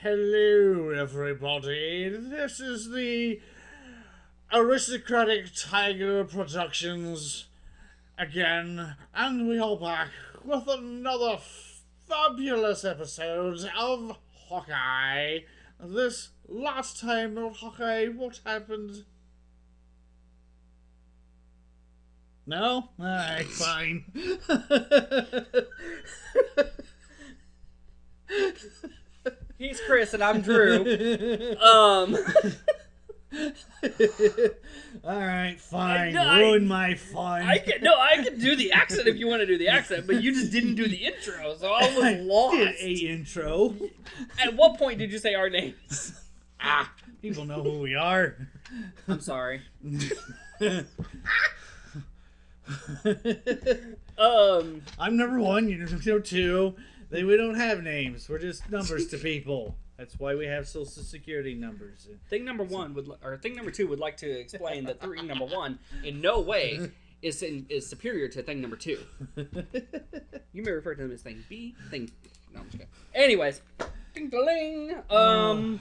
Hello, everybody. This is the Aristocratic Tiger Productions again, and we are back with another fabulous episode of Hawkeye. This last time of Hawkeye, what happened? No? Alright, fine. He's Chris and I'm Drew. Alright, fine. Ruin my fun. I can do the accent if you want to do the accent, but you just didn't do the intro, so I was lost. Did a intro. At what point did you say our names? People know who we are. I'm sorry. I'm number one, you're number two. We don't have names. We're just numbers to people. That's why we have social security numbers. Thing number two would like to explain that thing number one in no way is superior to thing number two. You may refer to them as thing B, thing. No, I'm just kidding. Anyways, ding-a-ling.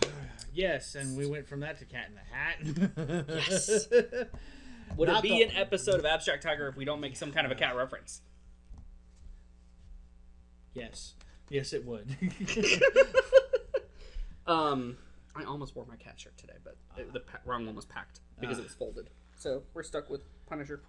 Yes, and we went from that to Cat in the Hat. Yes. Would it be an episode of Abstract Tiger if we don't make some kind of a cat reference? Yes. Yes, it would. I almost wore my cat shirt today, but the wrong one was packed because it was folded. So we're stuck with Punisher.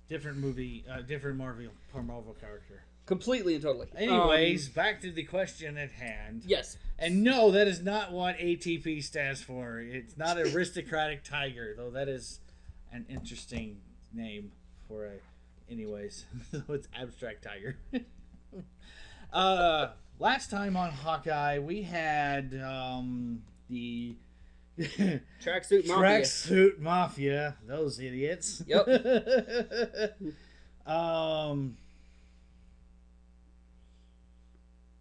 Different movie, different Marvel character. Completely and totally. Anyways, back to the question at hand. Yes. And no, that is not what ATP stands for. It's not Aristocratic Tiger, though that is an interesting name for a... Anyways, it's Abstract Tiger. Last time on Hawkeye, we had the Tracksuit Mafia. Those idiots. Yep.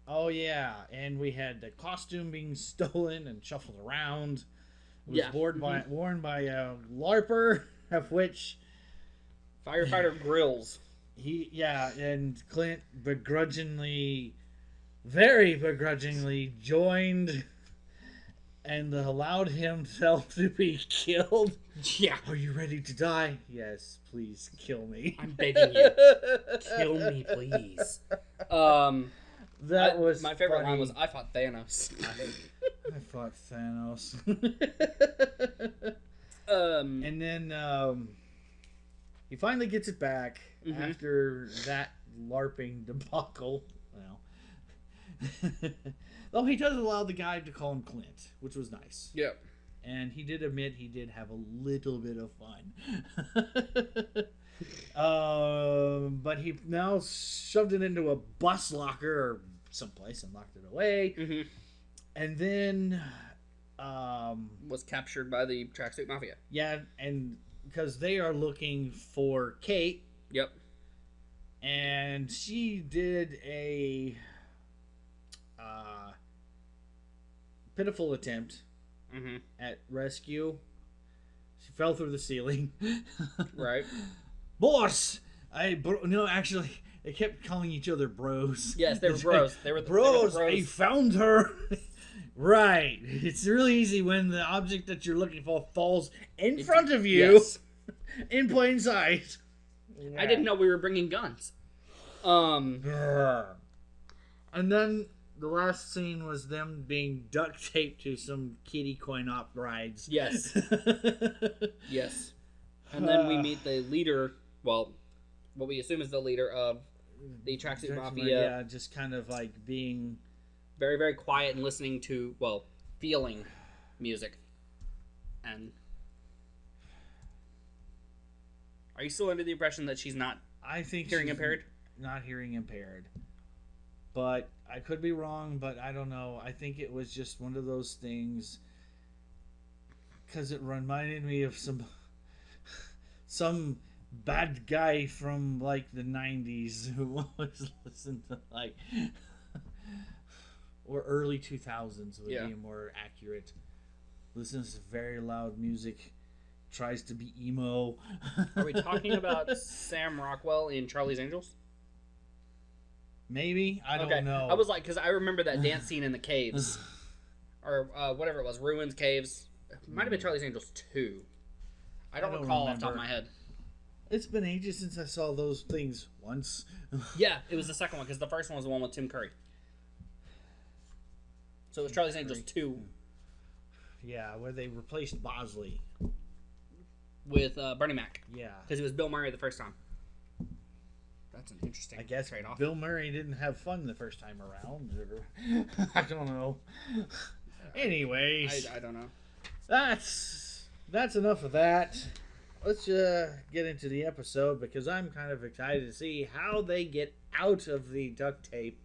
Oh yeah, and we had the costume being stolen and shuffled around. It was worn by a LARPer, of which Firefighter Grills. And Clint very begrudgingly joined and allowed himself to be killed. Yeah. Are you ready to die? Yes, please kill me. I'm begging you. Kill me, please. That was my favorite funny. line was, I fought Thanos. I fought Thanos. And then he finally gets it back after that LARPing debacle. Well, though he does allow the guy to call him Clint, which was nice. Yep. And he did admit he did have a little bit of fun. But he now shoved it into a bus locker or someplace and locked it away. Mm-hmm. And then... was captured by the Tracksuit Mafia. Yeah, and because they are looking for Kate. Yep. And she did a pitiful attempt at rescue. She fell through the ceiling. Right. Boss! Actually, they kept calling each other bros. Yes, they were bros. They were bros. I found her. Right. It's really easy when the object that you're looking for falls in front of you. Yes. In plain sight. Yeah. I didn't know we were bringing guns. And then the last scene was them being duct taped to some kiddie coin-op rides. Yes. Yes. And then we meet the leader, well, what we assume is the leader of the Tracksuit Mafia. Yeah, just kind of like being... very, very quiet and listening to, well, feeling music. And are you still under the impression that she's not hearing impaired? Not hearing impaired. But I could be wrong, but I don't know. I think it was just one of those things because it reminded me of some bad guy from like the 90s who always listened to like or early 2000s would be more accurate. Listens to very loud music, tries to be emo. Are we talking about Sam Rockwell in Charlie's Angels? Maybe? I don't know. I was like, because I remember that dance scene in the caves. Or whatever it was. Ruins, caves. It might have been Charlie's Angels 2. I don't recall off the top of my head. It's been ages since I saw those things once. Yeah, it was the second one, because the first one was the one with Tim Curry. So it was Charlie's Angels 2. Yeah, where they replaced Bosley. With Bernie Mac. Yeah. Because it was Bill Murray the first time. That's an interesting trade-off. Bill Murray didn't have fun the first time around. I don't know. Anyways. I don't know. That's enough of that. Let's get into the episode, because I'm kind of excited to see how they get out of the duct tape.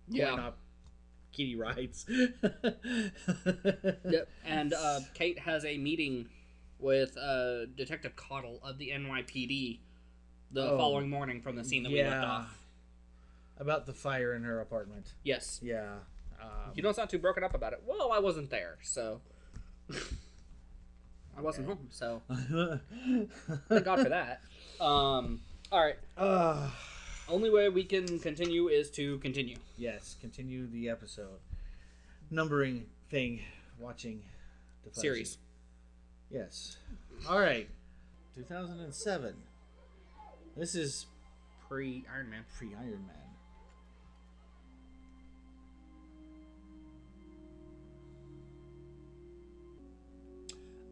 Yeah. Not kiddie rides. Yep. And Kate has a meeting with Detective Cottle of the NYPD the following morning from the scene that we left off. About the fire in her apartment. Yes. Yeah. You don't sound too broken up about it. Well, I wasn't there, so... I wasn't home, so... Thank God for that. Alright. Only way we can continue is to continue. Yes, continue the episode. Numbering thing, watching the series. Yes. Alright. 2007. This is pre-Iron Man. Pre-Iron Man.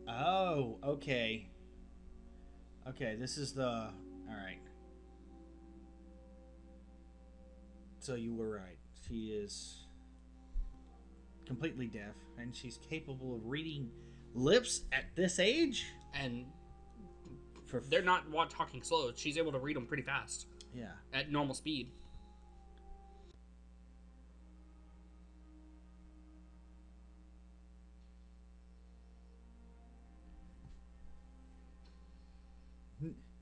Oh, okay. Okay, this is the... Alright. So you were right. She is completely deaf, and she's capable of reading lips at this age? And they're not talking slow. She's able to read them pretty fast. Yeah. At normal speed.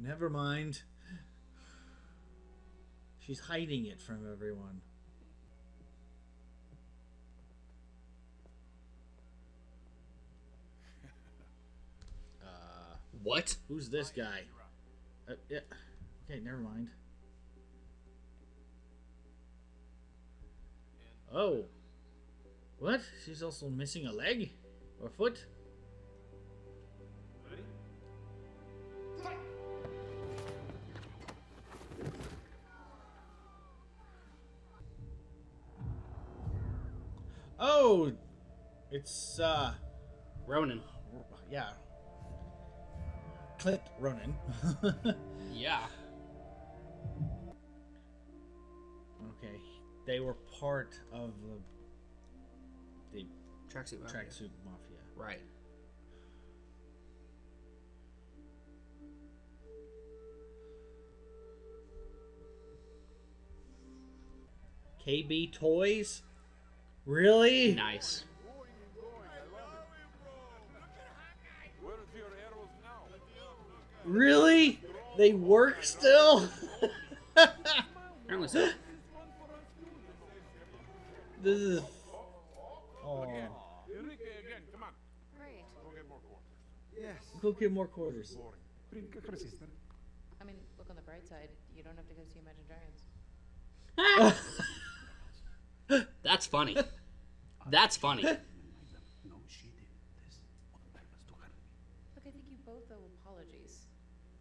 Never mind. She's hiding it from everyone. What? Who's this guy? Yeah. Okay, never mind. Oh. What? She's also missing a leg? Or foot? Oh! It's, Ronan. Yeah. Clint Ronan. Yeah. Okay. They were part of the Tracksuit Mafia. Right. KB Toys? Really? Nice. Really? They work still? Apparently so. This is... Oh. Great. Yes. Go get more quarters. I mean, look on the bright side. You don't have to go see Imagine Dragons. That's funny. That's funny. Look, I think you both owe apologies.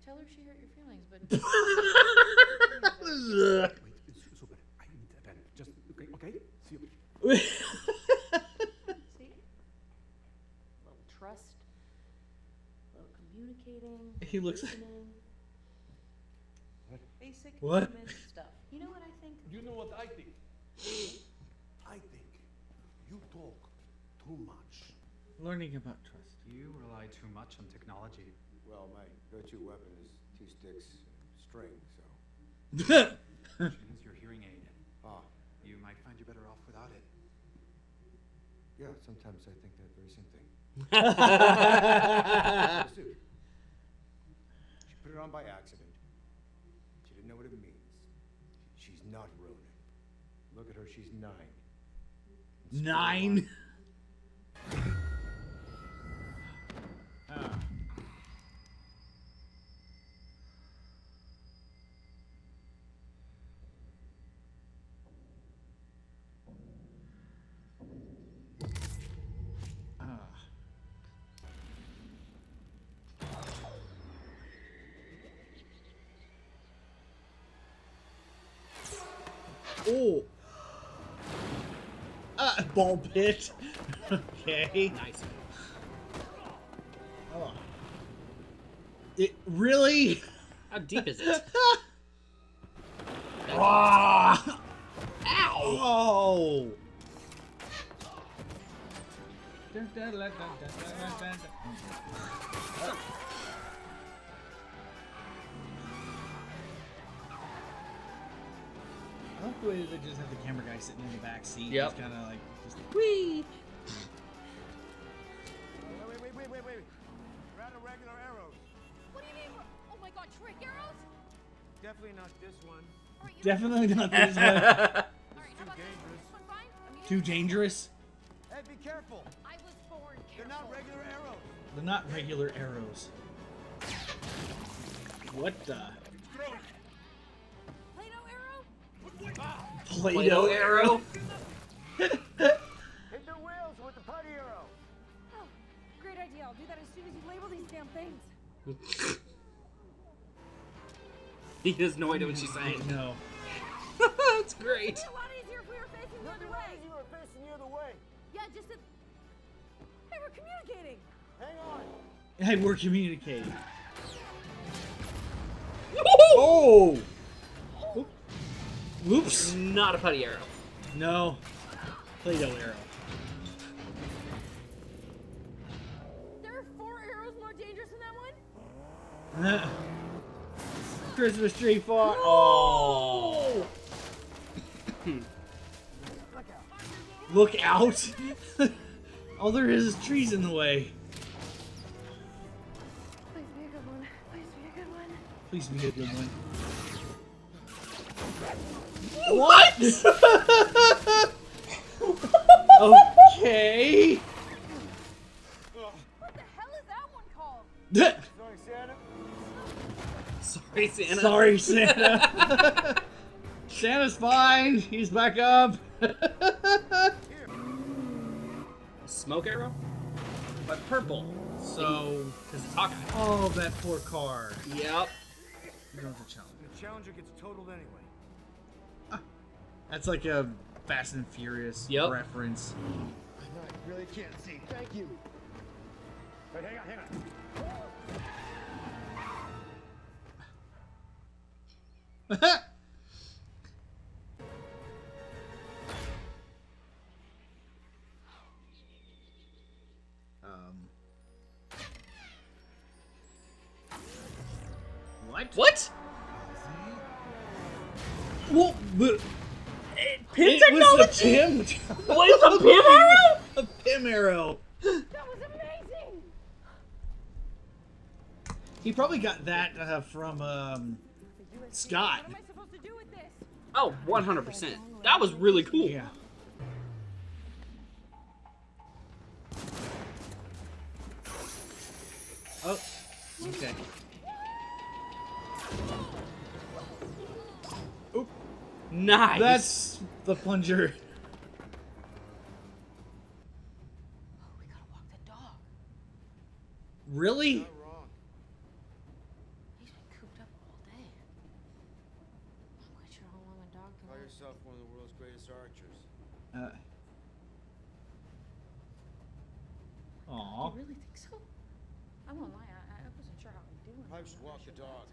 Tell her she hurt your feelings, but... Super. I need a pen. Just, okay? See you. See? A little trust. A little communicating. He looks... listening. Basic What? human stuff. You know what I think? You know what I think? I think you talk too much. Learning about trust. You rely too much on technology. Well, my go-to weapon is 2 sticks string, so... Which means your hearing aid. Ah, You might find you're better off without it. yeah, sometimes I think that very same thing. Suit. She put it on by accident. She didn't know what it means. She's not Ronin. Look at her, she's 9. And still 9? Oh. Ball pit. Okay. Nice. Oh. It really? How deep is it? Ah! Ow! Oh. I like the way they just have the camera guy sitting in the back seat. Yep. Just kind of like, just Whee! Wait. We're out of regular arrows. What do you mean? Oh my god, trick arrows? Definitely not this one. Alright, you definitely not this one. Alright, how about this? dangerous. This one fine? I mean, Too dangerous. Hey, be careful. I was born They're careful. not regular arrows. They're not regular arrows. What the? Play-Doh arrow? Play-Doh arrow? Hit the wheels with the putty arrow. Oh, great idea. I'll do that as soon as you label these damn things. He has no idea what she's saying. No. That's great. It'd be a lot easier if we were facing the other way. You were facing the other way. Yeah, just that... Hey, we're communicating. Hang on. Hey, we're communicating. Oh! Whoops. Not a putty arrow. No. Play-Doh arrow. There are 4 arrows more dangerous than that one? Christmas tree far. Oh! Look out! All there is trees in the way. Please be a good one. Please be a good one. Please be a good one. What? Okay. What the hell is that one called? Sorry, Santa. Sorry, Santa. Sorry, Santa. Santa's fine. He's back up. Smoke arrow? But purple. So, Because it's Hawkeye. oh, that poor car. Yep. Here goes the challenge. The Challenger gets totaled anyway. That's like a Fast and Furious Yep. reference. I know, I really can't see. Thank you. Wait, hang on. What? What? Well, Pin it was a technology? Pim. What is a pin arrow? A Pim arrow. That was amazing! He probably got that from Scott. What am I supposed to do with this? Oh, 100%. That was really cool. Yeah. Oh, okay. Oop. Nice. That's the plunger. Oh, we gotta walk the dog. Really? Not wrong. He's been cooped up all day. I'm quite sure how long a dog can Call live. yourself one of the world's greatest archers. Aw. You really think so? I won't lie, I wasn't sure how I'm doing. Probably should walk the dog.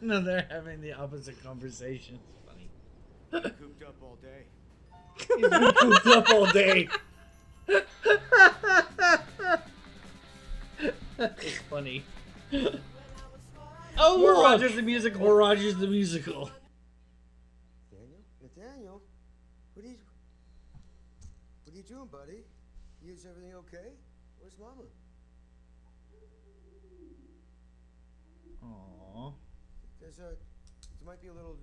No, they're having the opposite conversation. It's funny. Cooped up all day. He's been cooped up all day. It's funny. Oh, More look! Rogers the Musical. More Rogers the Musical. Nathaniel, what are you doing, buddy? Is everything okay? Where's Mama? Aww. There might be a little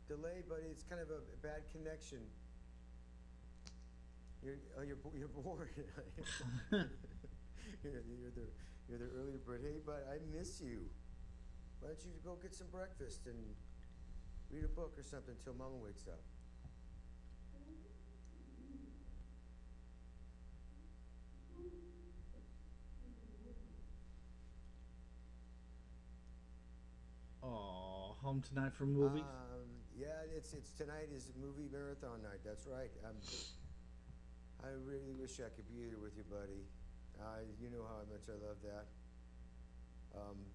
delay, but it's kind of a bad connection. You're bored. you're the early bird. Hey, but I miss you. Why don't you go get some breakfast and read a book or something till Mama wakes up? Aww. Home tonight for movie. Yeah, it's tonight is movie marathon night. That's right. I really wish I could be here with you, buddy. You know how much I love that.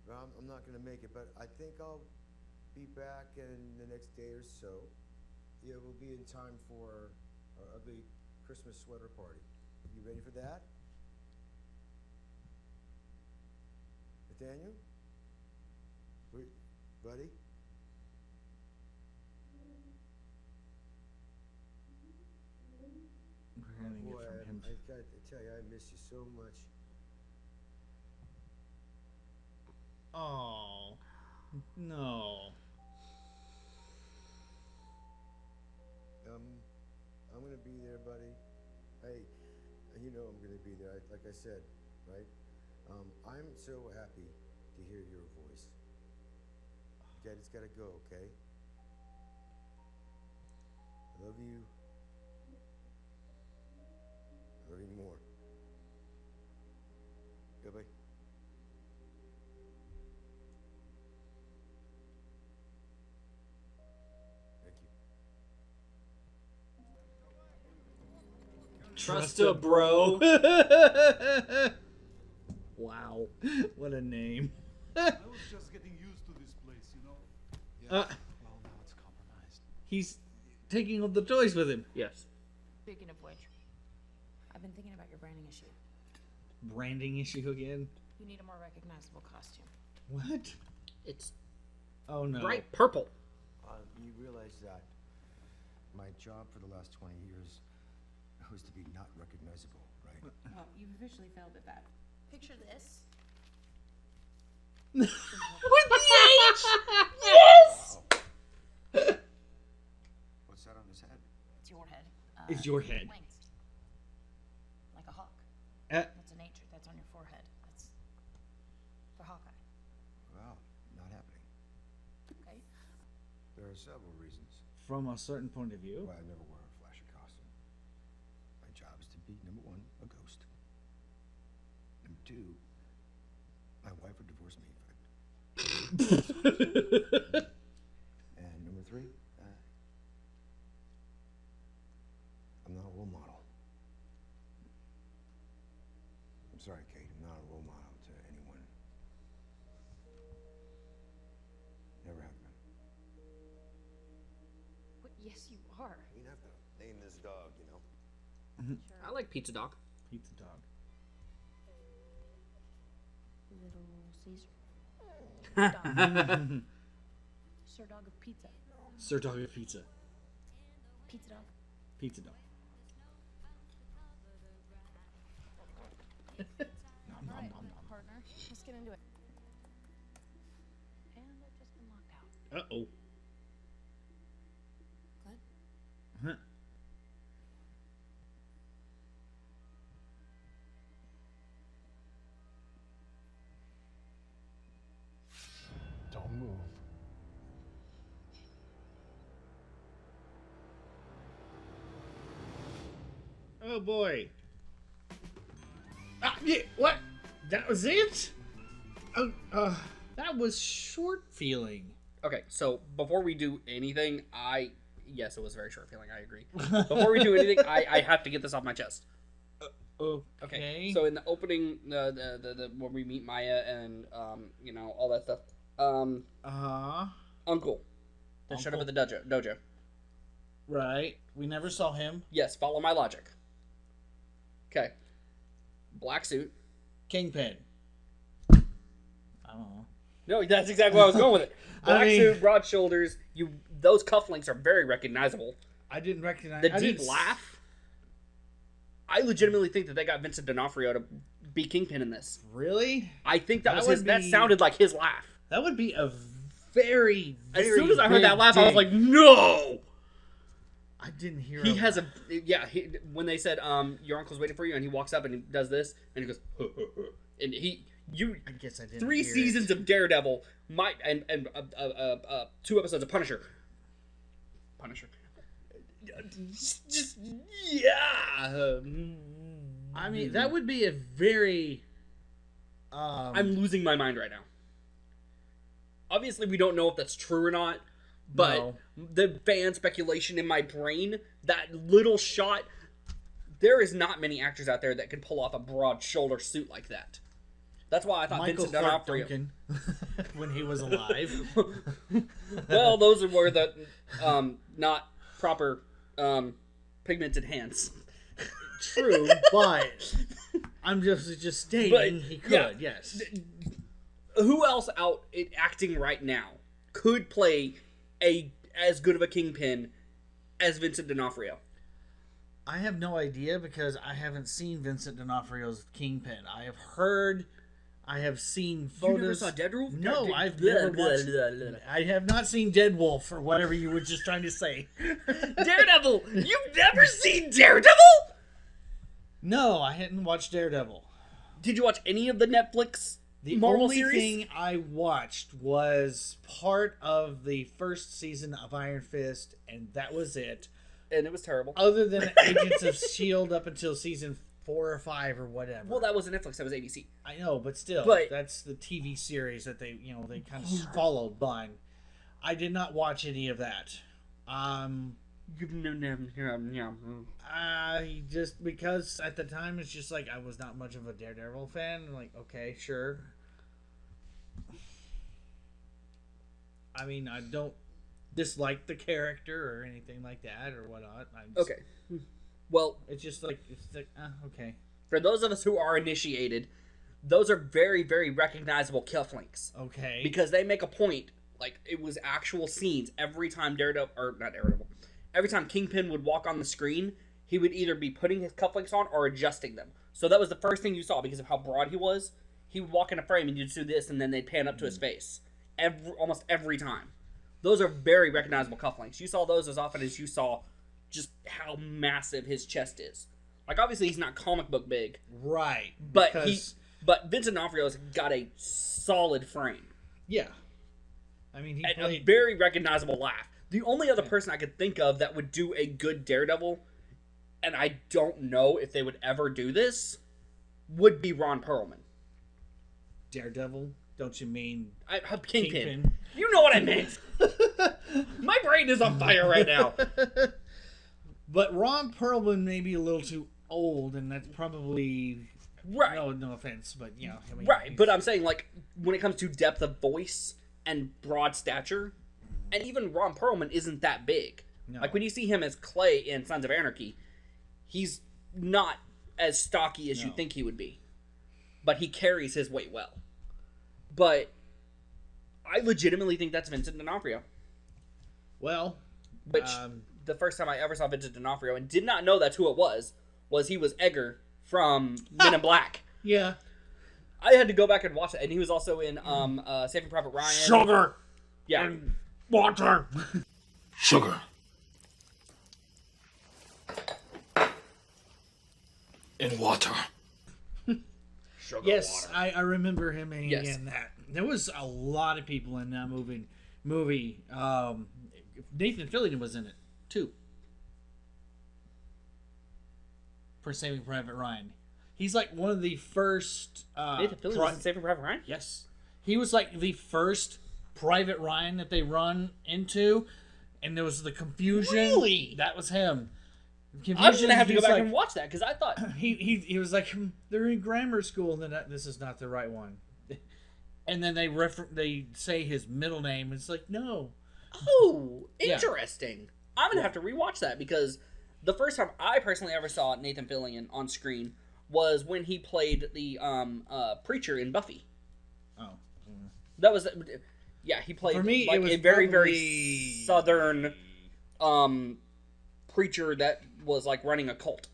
But I'm not gonna make it, but I think I'll be back in the next day or so. Yeah, we'll be in time for our ugly Christmas sweater party. You ready for that? Nathaniel? Buddy? We're gonna Boy, get from him. I got to tell you, I miss you so much. Oh, no. I'm gonna be there, buddy. Hey, you know I'm gonna be there. Like I said, right? I'm so happy to hear your voice. Daddy's gotta go, okay? I love you. I love you more. Goodbye. Thank you. Trust a bro. Wow. What a name. I was just getting used to this place, you know? Well, now it's compromised. He's taking all the toys with him. Yes. Speaking of which, I've been thinking about your branding issue. Branding issue again? You need a more recognizable costume. What? It's Oh no. bright purple. You realize that my job for the last 20 years was to be not recognizable, right? Well, you've officially failed at that. Picture this. With the H! Yes! What's that on his head? It's your head. It's your head. Wings. Like a hawk. Uh, That's an H that's on your forehead. That's for Hawkeye. Well, not happening. Okay? There are several reasons from a certain point of view. why I never wear a flashy costume. My job is to be, number one, a ghost. Number two, my wife would divorce me if I... And number three, I'm not a role model. I'm sorry, Kate, I'm not a role model to anyone. Never have been. But yes, you are. You'd have to name this dog, you know? I like pizza dog. Pizza dog. Little Caesar. Sir Dog of Pizza. Sir Dog of Pizza. Pizza Dog. Pizza dog. Nom, nom, Alright, nom, nom. partner. Let's get into it. And I've just been locked out. Uh-oh. Clint? Huh. Don't move. Oh boy. Ah, yeah, what? That was it? That was short feeling. Okay, so before we do anything, yes, it was a very short feeling. I agree. Before we do anything, I have to get this off my chest. Okay. So in the opening, the when we meet Maya and you know, all that stuff, Uncle that showed up at the dojo. Right. We never saw him. Yes, follow my logic. Okay. Black suit. Kingpin. I don't know. No, that's exactly where I was going with it. Black I mean- suit, broad shoulders. Those cufflinks are very recognizable. I didn't recognize The I deep didn't laugh. I legitimately think that they got Vincent D'Onofrio to be Kingpin in this. Really? I think that That was would his. That be- sounded like his laugh. That would be a very, As very soon as I heard that big laugh, I was dig. like, "No!" I didn't hear. He has when they said, "Your uncle's waiting for you," and he walks up and he does this, and he goes, and I guess I didn't. 3 hear seasons it. of Daredevil, and 2 episodes of Punisher. Just yeah. I mean, that would be a very. I'm losing my mind right now. Obviously, we don't know if that's true or not, But No. the fan speculation in my brain, that little shot, there is not many actors out there that can pull off a broad shoulder suit like that. That's why I thought Michael Vincent Clark D'Onofrio. Duncan, when he was alive. Well, those were the not proper pigmented hands. True, but I'm just stating But, he could. yeah. Yes. Who else out acting right now could play as good of a Kingpin as Vincent D'Onofrio? I have no idea because I haven't seen Vincent D'Onofrio's Kingpin. I have seen photos. You never saw Deadpool? No, I've never watched. I have not seen Deadwolf or whatever you were just trying to say. Daredevil! You've never seen Daredevil? No, I hadn't watched Daredevil. Did you watch any of the Netflix The Marvel only series? thing I watched was part of the first season of Iron Fist, and that was it. And it was terrible. Other than Agents of S.H.I.E.L.D. up until season 4 or 5 or whatever. Well, that wasn't Netflix. That was ABC. I know, but still, But- that's the TV series that they kind of followed by. I did not watch any of that. I just, because at the time it's just like I was not much of a Daredevil fan. I'm like, okay, sure. I mean, I don't dislike the character or anything like that or whatnot. Okay. Well, It's just like, okay. for those of us who are initiated, those are very, very recognizable cufflinks. Okay. Because they make a point, like, it was actual scenes every time every time Kingpin would walk on the screen, he would either be putting his cufflinks on or adjusting them. So that was the first thing you saw because of how broad he was. He would walk in a frame and you'd do this and then they'd pan up to his face. Almost every time. Those are very recognizable cufflinks. You saw those as often as you saw just how massive his chest is. Like, obviously he's not comic book big. Right. But because, but Vincent D'Onofrio's got a solid frame. yeah. I mean, he And a played... very recognizable laugh. The only other person I could think of that would do a good Daredevil, and I don't know if they would ever do this, would be Ron Perlman. Daredevil? Don't you mean... Kingpin. You know what I meant. My brain is on fire right now. But Ron Perlman may be a little too old, and that's probably... Right. No offense, but, I mean... Right, but I'm saying, like, when it comes to depth of voice and broad stature, and even Ron Perlman isn't that big. No. Like, when you see him as Clay in Sons of Anarchy, he's not as stocky as you'd think he would be. But he carries his weight well. But I legitimately think that's Vincent D'Onofrio. Well... Which, the first time I ever saw Vincent D'Onofrio, and did not know that's who it was he was Edgar from Men in Black. Yeah. I had to go back and watch it, and he was also in Saving Private Ryan. Sugar! Yeah. And water! Sugar. And water. Sugar Yes, water. I remember him in Yes. that. There was a lot of people in that movie. Nathan Fillion was in it, too. For Saving Private Ryan. He's like one of the first... Nathan Fillion was in Saving Private Ryan? Yes. He was like the first Private Ryan that they run into, and there was the confusion. Really? That was him. I'm just gonna have to go he's back like- and watch that, because I thought... He was like, they're in grammar school, and then this is not the right one. And then they say his middle name, and it's like, no. Oh, Yeah. interesting. I'm gonna have to rewatch that, because the first time I personally ever saw Nathan Fillion on screen was when he played the preacher in Buffy. Oh. That was... Yeah, he played For me, like it was a very, very probably- southern preacher that was like running a cult.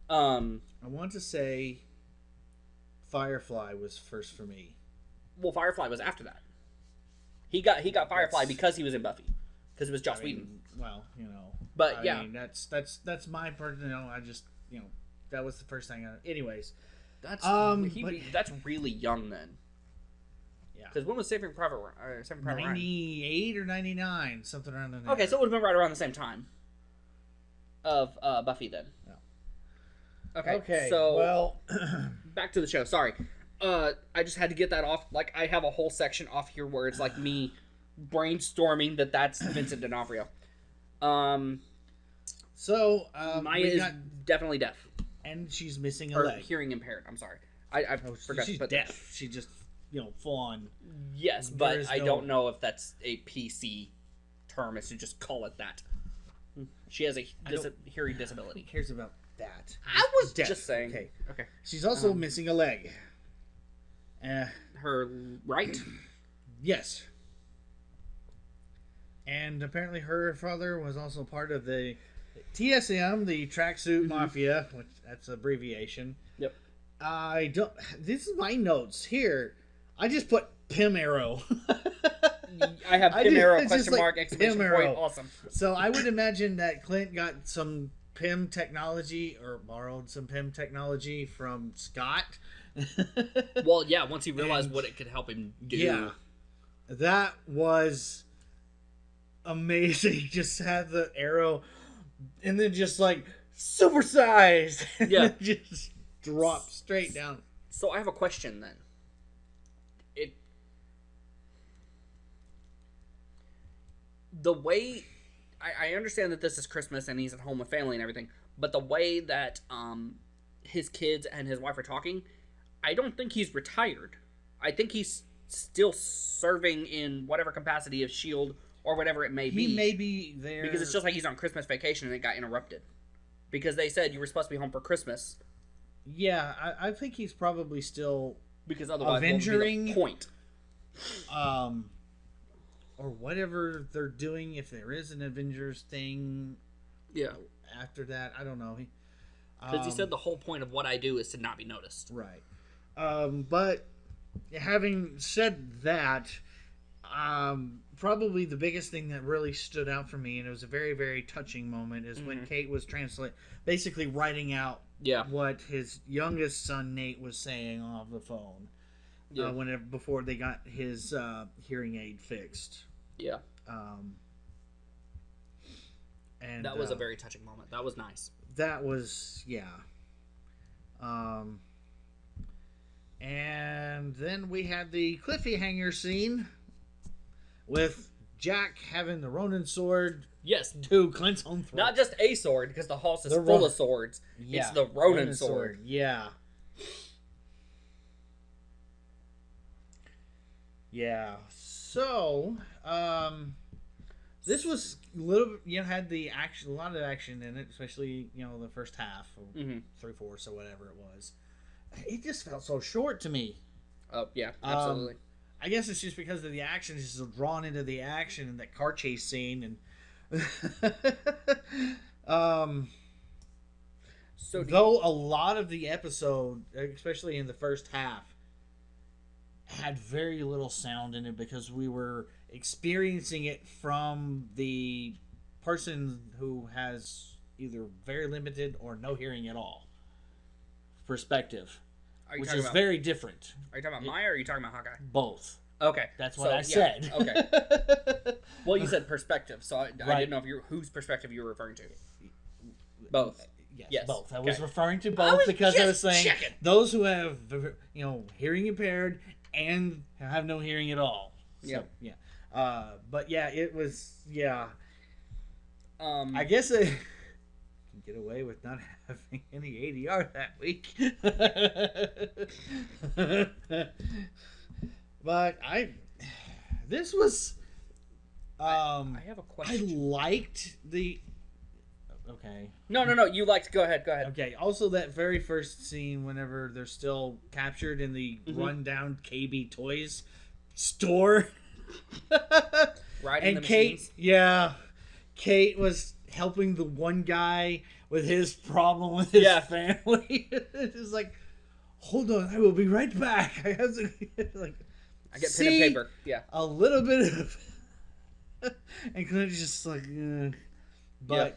I want to say Firefly was first for me. Well, Firefly was after that. He got Firefly because he was in Buffy, because it was Joss I mean, Whedon. well, But I yeah, mean, that's my part. I just that was the first thing. Anyways, that's but- that's really young then. yeah, Because when was Saving Private Ryan? 98 or 99, something around there. Okay, so it would have been right around the same time of Buffy then. Yeah. Okay. So well, back to the show. Sorry. I just had to get that off. Like, I have a whole section off here where it's like me brainstorming that that's Vincent D'Onofrio. So Maya we is got, definitely deaf. and she's missing a Or leg. hearing impaired. I'm sorry. I Oh, forgot she's to put deaf. that. She just full on. Yes, There but is I no- don't know if that's a PC term. Is to just call it that. She has a hearing Who disability. cares about that? I was Deaf. just saying. Okay. Okay. She's also missing a leg. Her right. Yes. And apparently her father was also part of the TSM, the Tracksuit Mafia, which that's abbreviation. Yep. I don't. This is my notes here. I just put Pim Arrow. I have I Pim just- Arrow it's just question like mark exclamation Pim point. Arrow. Awesome. So I would imagine that Clint got some Pim technology or borrowed some Pim technology from Scott. Well, yeah. Once he realized And- what it could help him do. Yeah. That was amazing. Just had the arrow and then just like supersized. And Yeah. then just dropped straight down. So I have a question then. The way I understand that this is Christmas and he's at home with family and everything, but the way that his kids and his wife are talking, I don't think he's retired. I think he's still serving in whatever capacity of SHIELD or whatever it may be. He may be there. Because it's just like he's on Christmas vacation and it got interrupted. Because they said you were supposed to be home for Christmas. Yeah, I think he's probably still Because otherwise, what would be Avengering? the point? or whatever they're doing, if there is an Avengers thing Yeah. after that. I don't know. Because he said the whole point of what I do is to not be noticed. Right. But having said that, probably the biggest thing that really stood out for me, and it was a very, very touching moment, is when Kate was basically writing out Yeah. what his youngest son Nate was saying off the phone. Yeah. Before they got his hearing aid fixed. Yeah. And That was a very touching moment. That was nice. that was, yeah. And then we had the cliffhanger scene with Jack having the Ronin sword Yes. to Clint's own throat. Not just a sword, because the house is The full Ron- of swords. Yeah, It's the Ronin sword. Yeah. Yeah. So, this was a little, had the action, a lot of action in it, especially, the first half, or 3/4 or whatever it was. It just felt so short to me. Oh, yeah, absolutely. I guess it's just because of the action, it's just so drawn into the action and that car chase scene, and So though a lot of the episode, especially in the first half, had very little sound in it because we were experiencing it from the person who has either very limited or no hearing at all perspective, are you which talking is about, very different. Are you talking about Maya or are you talking about Hawkeye? Both. Okay. That's so, what I yeah, said. Okay. Well, you said perspective, so I Right. didn't know if whose perspective you were referring to. Both. Yes, both. I was Okay. referring to I both was because I was just saying checking. those who have, hearing impaired and have no hearing at all. So, Yep. yeah. But yeah, it was, yeah. Um, I guess I can get away with not having any ADR that week. But this was, I have a I question. liked the, okay. No. You liked. Go ahead. Okay. Also, that very first scene, whenever they're still captured in the rundown KB Toys store, Riding and the Kate, machines. Kate was helping the one guy with his problem with his family. It's like, hold on, I will be right back. I have to like. I get pen and paper. Yeah. A little bit of, and Clint's just like, but.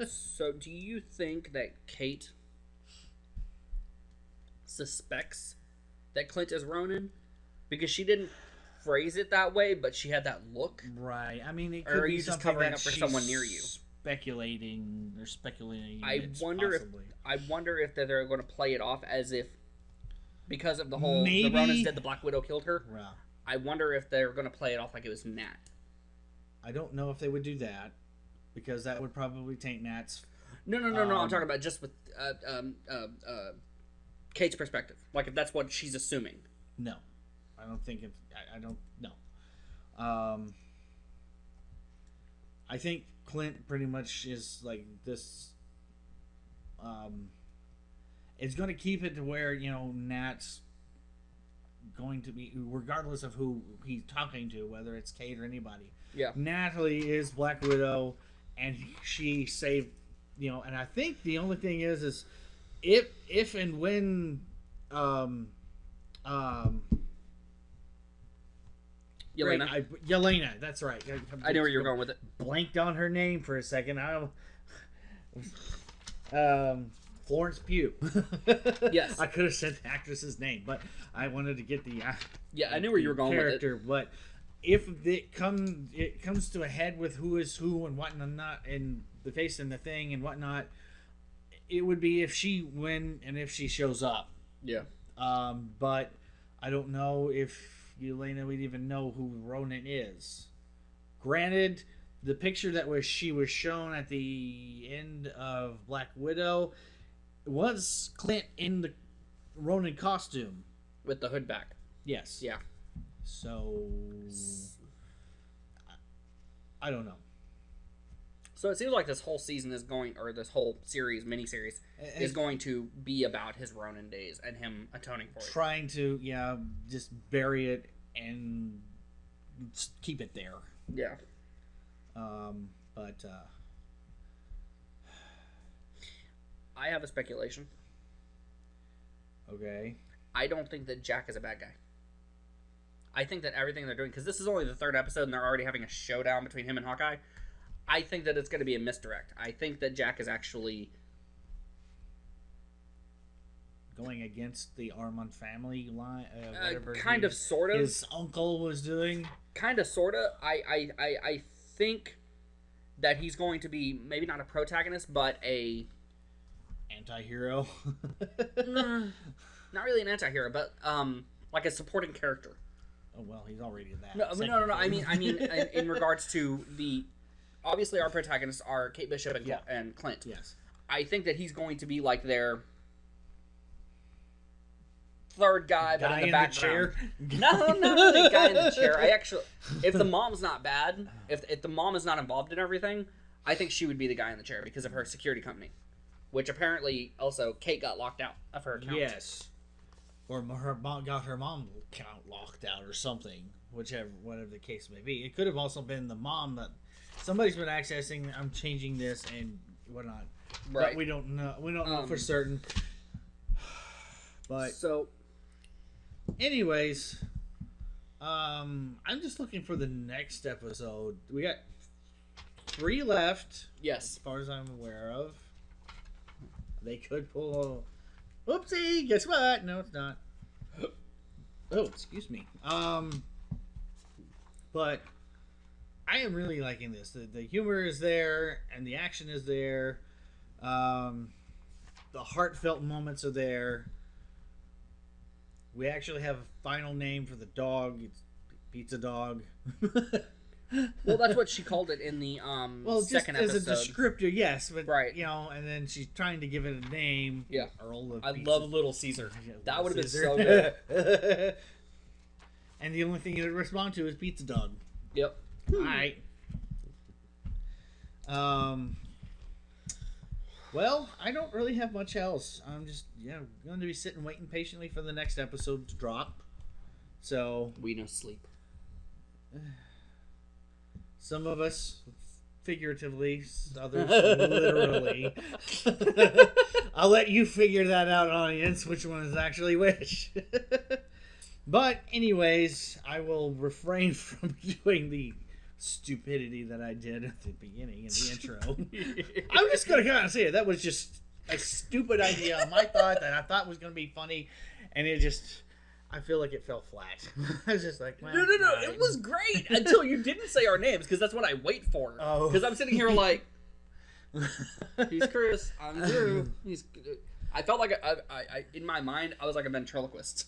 So, do you think that Kate suspects that Clint is Ronin? Because she didn't phrase it that way, but she had that look. Right. I mean, it Or could are be you just something covering that up for she's someone near you? Speculating. They're speculating. I it's wonder possibly. if they're going to play it off as if because of the whole the Maybe- Ronins did the Black Widow killed her. Well, I wonder if they're going to play it off like it was Nat. I don't know if they would do that because that would probably taint Nat's. No. I'm talking about just with Kate's perspective. Like if that's what she's assuming. No, I don't think if I don't know. I think Clint pretty much is like this. It's going to keep it to where Nat's going to be, regardless of who he's talking to, whether it's Kate or anybody. Yeah. Natalie is Black Widow, and she saved. And I think the only thing is if and when Yelena. Yelena, that's right. I knew where you were going with it. Blanked on her name for a second. Florence Pugh. Yes. I could have said the actress's name, but I wanted to get the I knew where you were going character. with it. But if it comes to a head with who is who and what and not, and the face and the thing and whatnot, it would be if she if she shows up. Yeah. But I don't know if Yelena would even know who Ronan is. Granted, the picture that she was shown at the end of Black Widow was Clint in the Ronan costume With the hood back. Yes. Yeah. So I don't know. So it seems like this whole season is going, or this whole miniseries, is going to be about his Ronin days and him atoning for it. Trying to, just bury it and keep it there. Yeah. But I have a speculation. Okay. I don't think that Jack is a bad guy. I think that everything they're doing, because this is only the 3rd episode and they're already having a showdown between him and Hawkeye, I think that it's going to be a misdirect. I think that Jack is actually going against the Armand family line, whatever. Kind of, sort of. His uncle was doing. Kind of, sort of. I think that he's going to be maybe not a protagonist, but a anti-hero. Not really an anti-hero, but like a supporting character. Oh well, he's already that. No. I mean, in regards to the, obviously our protagonists are Kate Bishop and Clint. Yes. I think that he's going to be like their third guy, but in the background. No, not really a guy in the chair. If the mom's not bad, if the mom is not involved in everything, I think she would be the guy in the chair because of her security company, which apparently also Kate got locked out of her account. Yes. Or her mom got her mom account locked out or something, whatever the case may be. It could have also been the mom that somebody's been accessing. I'm changing this and whatnot, right? But we don't know. We don't know for certain. But so, anyways, I'm just looking for the next episode. We got 3 left. Yes, as far as I'm aware of. They could pull. Oopsie! Guess what? No, it's not. Oh, excuse me. But I am really liking this. The humor is there, and the action is there. The heartfelt moments are there. We actually have a final name for the dog. It's Pizza Dog. Well, that's what she called it in the second episode. As a descriptor, yes, but right. And then she's trying to give it a name. Yeah, Earl I Pizza. love Little Caesar. That would have been so good. And the only thing you would respond to is Pizza Dog. Yep. All right. Well, I don't really have much else. I'm just going to be sitting waiting patiently for the next episode to drop. So we no sleep. Some of us figuratively, others literally. I'll let you figure that out, audience, which one is actually which. But anyways, I will refrain from doing the stupidity that I did at the beginning in the intro. I'm just going to kind of say it. That was just a stupid idea on my thought that I thought was going to be funny, and it just... I feel like it fell flat. I was just like, well, no. right. It was great until you didn't say our names, because that's what I wait for. Because I'm sitting here like, he's Chris, I'm Drew. I felt like I in my mind I was like a ventriloquist.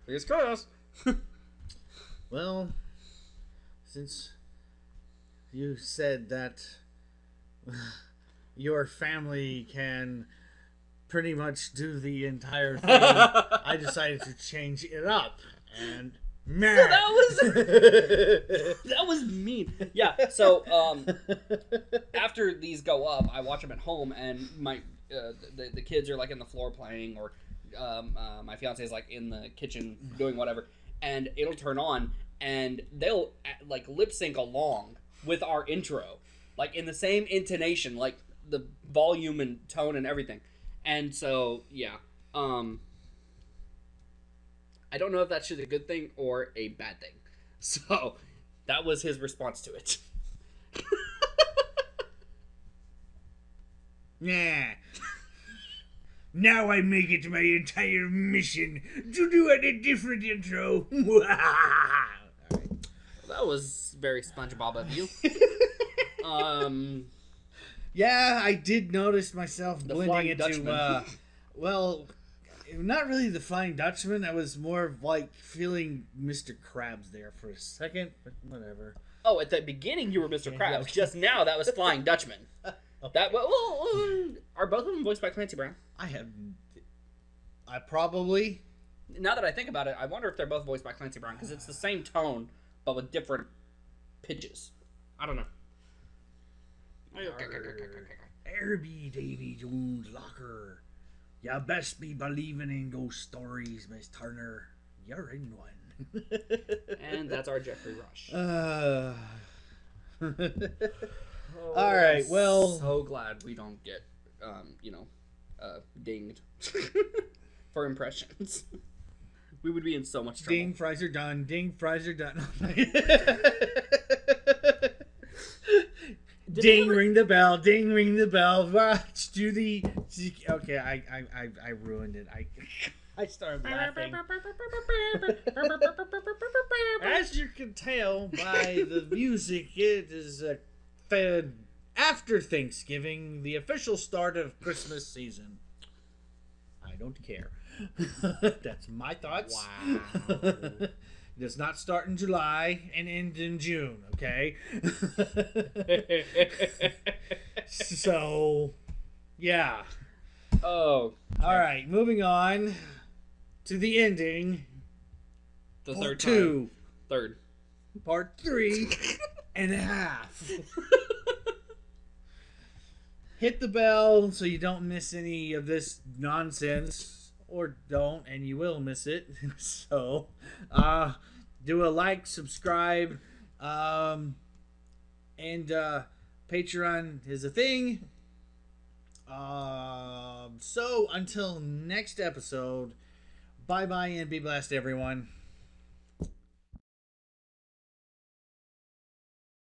He's Chris. Well, since you said that your family can pretty much do the entire thing, I decided to change it up. And man, that was mean. Yeah. So after these go up, I watch them at home, and the kids are like in the floor playing, or my fiance is like in the kitchen doing whatever, and it'll turn on, and they'll like lip sync along with our intro, like in the same intonation, like the volume and tone and everything. And so yeah, I don't know if that's just a good thing or a bad thing. So that was his response to it. Yeah. Now I make it my entire mission to do a different intro. That was very SpongeBob of you. Yeah, I did notice myself The blending Flying into, Dutchman. well, not really the Flying Dutchman. I was more of like feeling Mr. Krabs there for a second, but whatever. Oh, at the beginning you were Mr. Krabs. Just now that was Flying Dutchman. That are both of them voiced by Clancy Brown? I probably. Now that I think about it, I wonder if they're both voiced by Clancy Brown, because it's the same tone but with different pitches. I don't know. Herbie Davy Jones Locker. Ya best be believing in ghost stories, Miss Turner. You're in one. And that's our Jeffrey Rush. All right, well, so glad we don't get, dinged for impressions. We would be in so much trouble. Ding, fries are done. Ding, fries are done. Ding, ring the bell. Ding, ring the bell. Do the. Okay, I ruined it. I started laughing. As you can tell by the music, it is after Thanksgiving, the official start of Christmas season. I don't care. That's my thoughts. Wow. It does not start in July and end in June, okay? So, yeah. Oh. All right, moving on to the ending. The Part third two. time. Third. Part 3.5. Hit the bell so you don't miss any of this nonsense. Or don't, and you will miss it. So, do a like, subscribe, and Patreon is a thing. So, until next episode, bye-bye and be blessed, everyone.